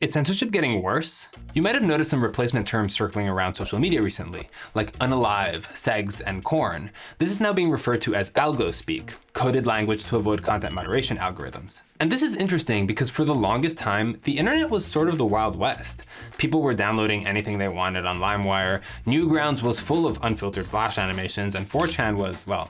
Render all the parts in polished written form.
Is censorship getting worse? You might have noticed some replacement terms circling around social media recently, like unalive, segs, and corn. This is now being referred to as algo speak, coded language to avoid content moderation algorithms. And this is interesting because for the longest time, the internet was sort of the Wild West. People were downloading anything they wanted on LimeWire, Newgrounds was full of unfiltered Flash animations, and 4chan was, well,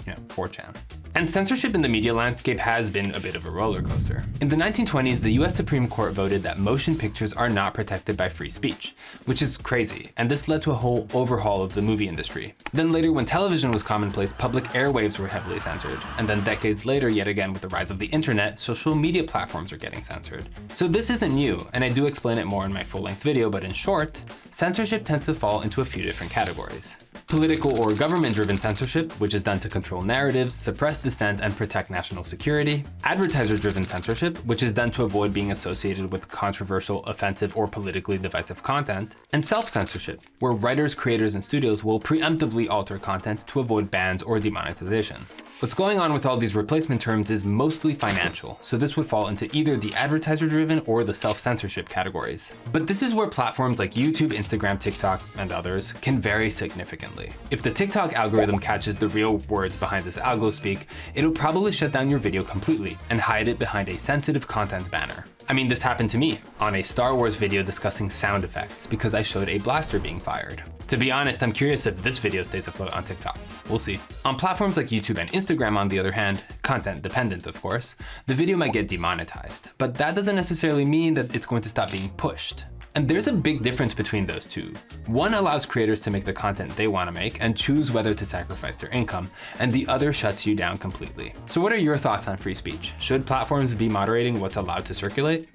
4chan. And censorship in the media landscape has been a bit of a roller coaster. In the 1920s, the US Supreme Court voted that motion pictures are not protected by free speech, which is crazy, and this led to a whole overhaul of the movie industry. Then later, when television was commonplace, public airwaves were heavily censored. And then decades later, yet again with the rise of the internet, social media platforms are getting censored. So this isn't new, and I do explain it more in my full-length video, but in short, censorship tends to fall into a few different categories. Political or government-driven censorship, which is done to control narratives, suppress dissent, and protect national security. Advertiser-driven censorship, which is done to avoid being associated with controversial, offensive, or politically divisive content. And self-censorship, where writers, creators, and studios will preemptively alter content to avoid bans or demonetization. What's going on with all these replacement terms is mostly financial, so this would fall into either the advertiser-driven or the self-censorship categories. But this is where platforms like YouTube, Instagram, TikTok, and others can vary significantly. If the TikTok algorithm catches the real words behind this algo speak, it'll probably shut down your video completely and hide it behind a sensitive content banner. I mean, this happened to me on a Star Wars video discussing sound effects because I showed a blaster being fired. To be honest, I'm curious if this video stays afloat on TikTok. We'll see. On platforms like YouTube and Instagram, on the other hand, content dependent of course, the video might get demonetized, but that doesn't necessarily mean that it's going to stop being pushed. And there's a big difference between those two. One allows creators to make the content they want to make and choose whether to sacrifice their income, and the other shuts you down completely. So what are your thoughts on free speech? Should platforms be moderating what's allowed to circulate?